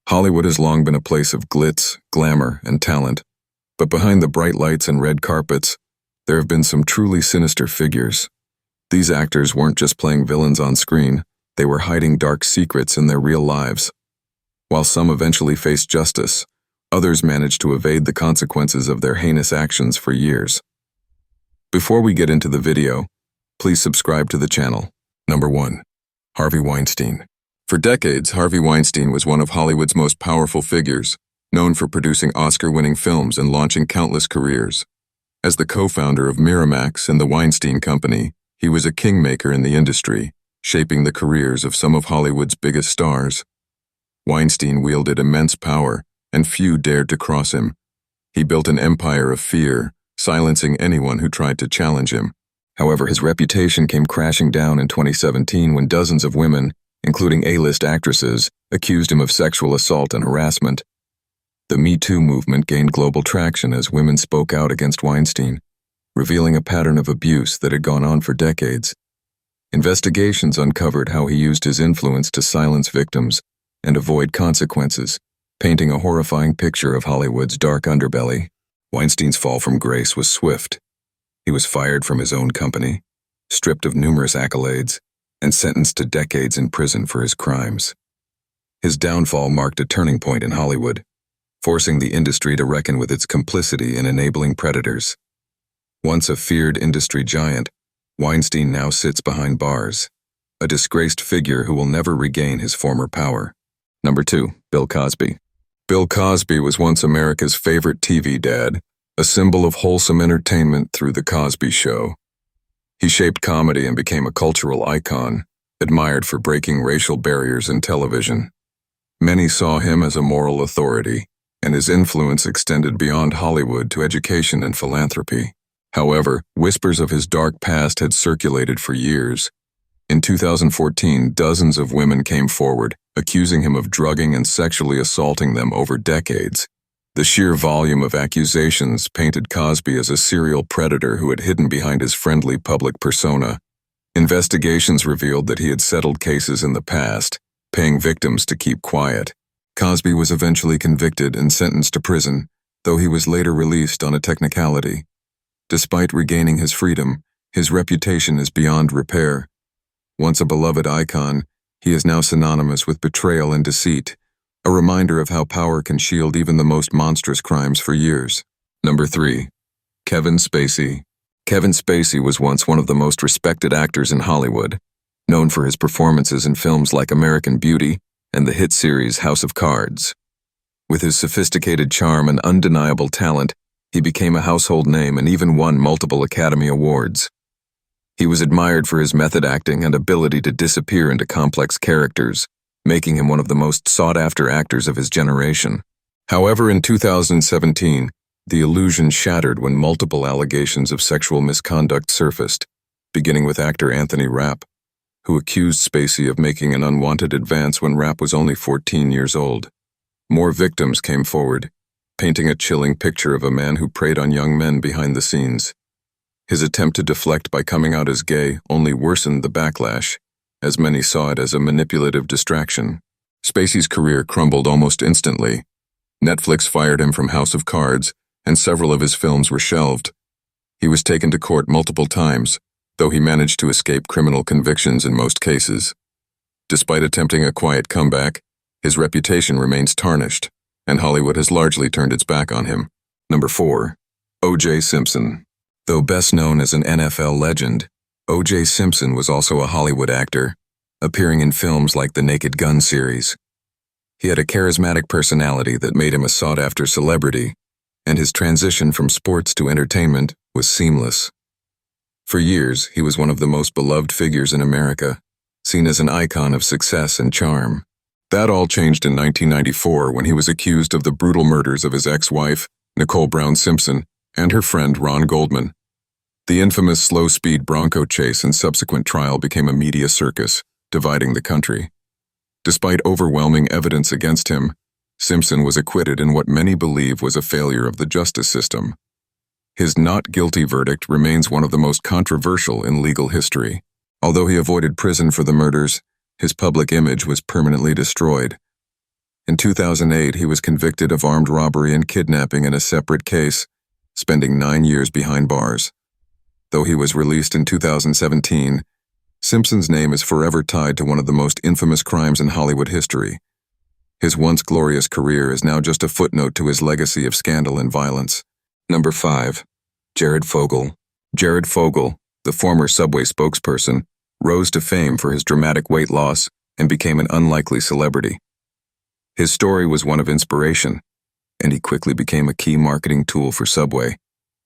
Hollywood has long been a place of glitz, glamour, and talent, but behind the bright lights and red carpets, there have been some truly sinister figures. These actors weren't just playing villains on screen, they were hiding dark secrets in their real lives. While some eventually faced justice, others managed to evade the consequences of their heinous actions for years. Before we get into the video, please subscribe to the channel. Number 1. Harvey Weinstein. For decades, Harvey Weinstein was one of Hollywood's most powerful figures, known for producing Oscar-winning films and launching countless careers. As the co-founder of Miramax and the Weinstein Company, he was a kingmaker in the industry, shaping the careers of some of Hollywood's biggest stars. Weinstein wielded immense power, and few dared to cross him. He built an empire of fear, silencing anyone who tried to challenge him. However, his reputation came crashing down in 2017 when dozens of women, including A-list actresses, accused him of sexual assault and harassment. The Me Too movement gained global traction as women spoke out against Weinstein, revealing a pattern of abuse that had gone on for decades. Investigations uncovered how he used his influence to silence victims and avoid consequences, painting a horrifying picture of Hollywood's dark underbelly. Weinstein's fall from grace was swift. He was fired from his own company, stripped of numerous accolades, and sentenced to decades in prison for his crimes. His downfall marked a turning point in Hollywood, forcing the industry to reckon with its complicity in enabling predators. Once a feared industry giant, Weinstein now sits behind bars, a disgraced figure who will never regain his former power. Number 2. Bill Cosby. Bill Cosby was once America's favorite TV dad, a symbol of wholesome entertainment through The Cosby Show. He shaped comedy and became a cultural icon, admired for breaking racial barriers in television. Many saw him as a moral authority, and his influence extended beyond Hollywood to education and philanthropy. However, whispers of his dark past had circulated for years. In 2014, dozens of women came forward, accusing him of drugging and sexually assaulting them over decades. The sheer volume of accusations painted Cosby as a serial predator who had hidden behind his friendly public persona. Investigations revealed that he had settled cases in the past, paying victims to keep quiet. Cosby was eventually convicted and sentenced to prison, though he was later released on a technicality. Despite regaining his freedom, his reputation is beyond repair. Once a beloved icon, he is now synonymous with betrayal and deceit, a reminder of how power can shield even the most monstrous crimes for years. Number 3. Kevin Spacey. Kevin Spacey was once one of the most respected actors in Hollywood, known for his performances in films like American Beauty and the hit series House of Cards. With his sophisticated charm and undeniable talent, he became a household name and even won multiple Academy Awards. He was admired for his method acting and ability to disappear into complex characters, making him one of the most sought-after actors of his generation. However, in 2017, the illusion shattered when multiple allegations of sexual misconduct surfaced, beginning with actor Anthony Rapp, who accused Spacey of making an unwanted advance when Rapp was only 14 years old. More victims came forward, painting a chilling picture of a man who preyed on young men behind the scenes. His attempt to deflect by coming out as gay only worsened the backlash, as many saw it as a manipulative distraction. Spacey's career crumbled almost instantly. Netflix fired him from House of Cards, and several of his films were shelved. He was taken to court multiple times, though he managed to escape criminal convictions in most cases. Despite attempting a quiet comeback, his reputation remains tarnished, and Hollywood has largely turned its back on him. Number 4. O.J. Simpson. Though best known as an NFL legend, O.J. Simpson was also a Hollywood actor, appearing in films like the Naked Gun series. He had a charismatic personality that made him a sought-after celebrity, and his transition from sports to entertainment was seamless. For years, he was one of the most beloved figures in America, seen as an icon of success and charm. That all changed in 1994 when he was accused of the brutal murders of his ex-wife, Nicole Brown Simpson, and her friend Ron Goldman. The infamous slow-speed Bronco chase and subsequent trial became a media circus, dividing the country. Despite overwhelming evidence against him, Simpson was acquitted in what many believe was a failure of the justice system. His not guilty verdict remains one of the most controversial in legal history. Although he avoided prison for the murders, his public image was permanently destroyed. In 2008, he was convicted of armed robbery and kidnapping in a separate case, spending 9 years behind bars. Though he was released in 2017, Simpson's name is forever tied to one of the most infamous crimes in Hollywood history. His once glorious career is now just a footnote to his legacy of scandal and violence. Number 5. Jared Fogle. Jared Fogle, the former Subway spokesperson, rose to fame for his dramatic weight loss and became an unlikely celebrity. His story was one of inspiration, and he quickly became a key marketing tool for Subway,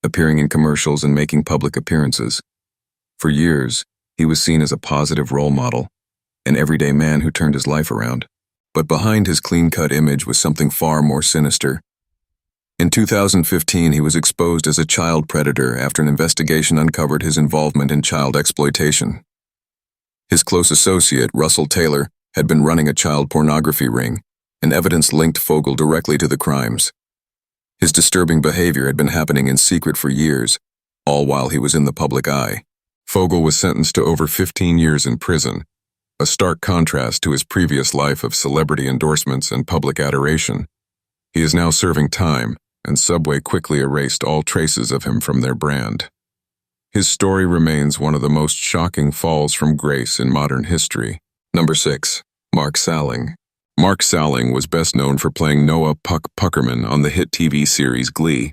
appearing in commercials and making public appearances. For years, he was seen as a positive role model, an everyday man who turned his life around. But behind his clean-cut image was something far more sinister. In 2015, he was exposed as a child predator after an investigation uncovered his involvement in child exploitation. His close associate, Russell Taylor, had been running a child pornography ring, and evidence linked Fogle directly to the crimes. His disturbing behavior had been happening in secret for years, all while he was in the public eye. Fogle was sentenced to over 15 years in prison, a stark contrast to his previous life of celebrity endorsements and public adoration. He is now serving time, and Subway quickly erased all traces of him from their brand. His story remains one of the most shocking falls from grace in modern history. Number 6. Mark Salling. Mark Salling was best known for playing Noah Puck Puckerman on the hit TV series Glee.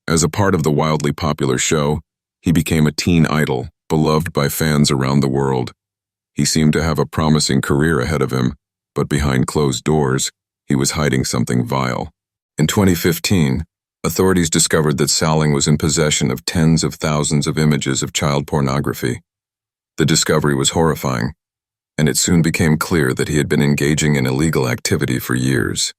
As a part of the wildly popular show, he became a teen idol, beloved by fans around the world. He seemed to have a promising career ahead of him, but behind closed doors, he was hiding something vile. In 2015, authorities discovered that Salling was in possession of tens of thousands of images of child pornography. The discovery was horrifying, and it soon became clear that he had been engaging in illegal activity for years.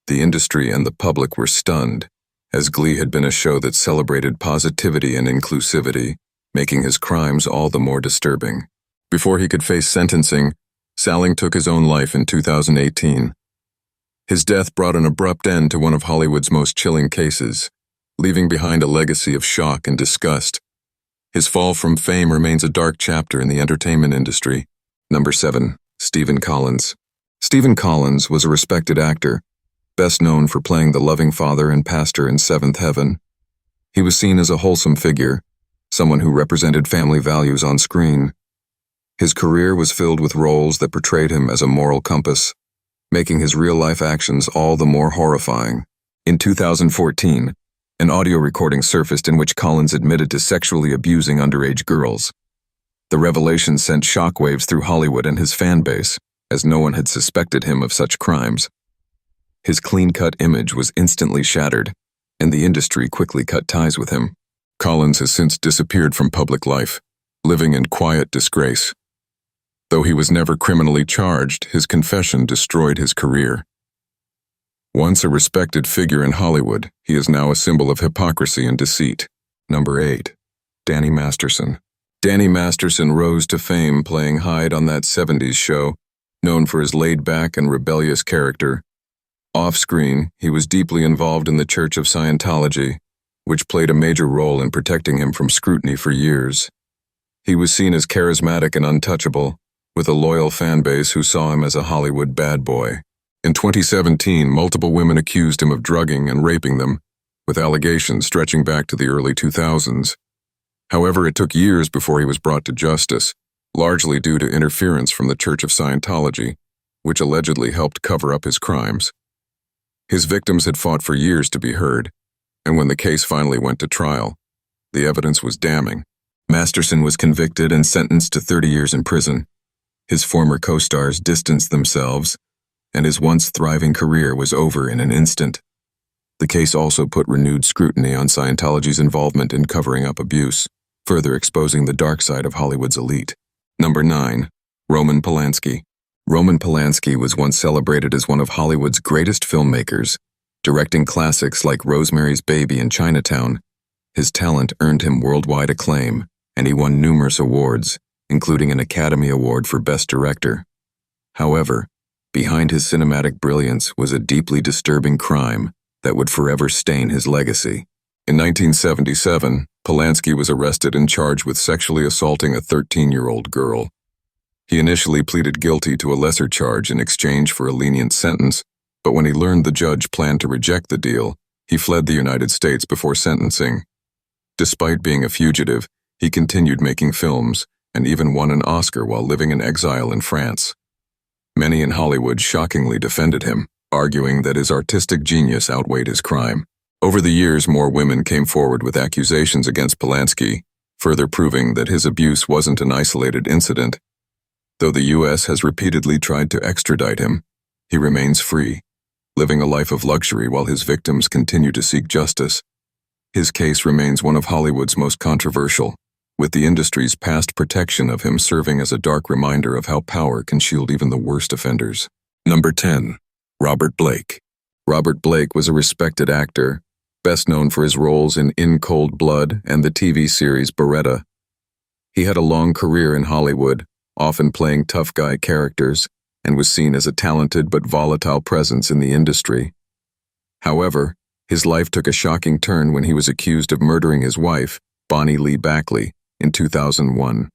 The industry and the public were stunned, as Glee had been a show that celebrated positivity and inclusivity, making his crimes all the more disturbing. Before he could face sentencing, Salling took his own life in 2018. His death brought an abrupt end to one of Hollywood's most chilling cases, leaving behind a legacy of shock and disgust. His fall from fame remains a dark chapter in the entertainment industry. Number 7. Stephen Collins. Stephen Collins was a respected actor, best known for playing the loving father and pastor in Seventh Heaven. He was seen as a wholesome figure, someone who represented family values on screen. His career was filled with roles that portrayed him as a moral compass, making his real-life actions all the more horrifying. In 2014, an audio recording surfaced in which Collins admitted to sexually abusing underage girls. The revelation sent shockwaves through Hollywood and his fan base, as no one had suspected him of such crimes. His clean-cut image was instantly shattered, and the industry quickly cut ties with him. Collins has since disappeared from public life, living in quiet disgrace. Though he was never criminally charged, his confession destroyed his career. Once a respected figure in Hollywood, he is now a symbol of hypocrisy and deceit. Number 8. Danny Masterson. Danny Masterson rose to fame playing Hyde on that 70s show, known for his laid-back and rebellious character. Off-screen, he was deeply involved in the Church of Scientology, which played a major role in protecting him from scrutiny for years. He was seen as charismatic and untouchable, with a loyal fan base who saw him as a Hollywood bad boy. In 2017, multiple women accused him of drugging and raping them, with allegations stretching back to the early 2000s. However, it took years before he was brought to justice, largely due to interference from the Church of Scientology, which allegedly helped cover up his crimes. His victims had fought for years to be heard, and when the case finally went to trial, the evidence was damning. Masterson was convicted and sentenced to 30 years in prison. His former co-stars distanced themselves, and his once thriving career was over in an instant. The case also put renewed scrutiny on Scientology's involvement in covering up abuse, further exposing the dark side of Hollywood's elite. Number 9. Roman Polanski. Roman Polanski was once celebrated as one of Hollywood's greatest filmmakers, directing classics like Rosemary's Baby and Chinatown. His talent earned him worldwide acclaim, and he won numerous awards, including an Academy Award for Best Director. However, behind his cinematic brilliance was a deeply disturbing crime that would forever stain his legacy. In 1977, Polanski was arrested and charged with sexually assaulting a 13-year-old girl. He initially pleaded guilty to a lesser charge in exchange for a lenient sentence, But when he learned the judge planned to reject the deal, he fled the United States before sentencing. Despite being a fugitive, he continued making films and even won an Oscar while living in exile in France. Many in Hollywood shockingly defended him, arguing that his artistic genius outweighed his crime. Over the years, more women came forward with accusations against Polanski, further proving that his abuse wasn't an isolated incident. Though the U.S. has repeatedly tried to extradite him, he remains free, living a life of luxury while his victims continue to seek justice. His case remains one of Hollywood's most controversial, with the industry's past protection of him serving as a dark reminder of how power can shield even the worst offenders. Number 10. Robert Blake. Robert Blake was a respected actor, best known for his roles in Cold Blood and the TV series Beretta. He had a long career in Hollywood, often playing tough guy characters, and was seen as a talented but volatile presence in the industry. However, his life took a shocking turn when he was accused of murdering his wife, Bonnie Lee Bakley, in 2001.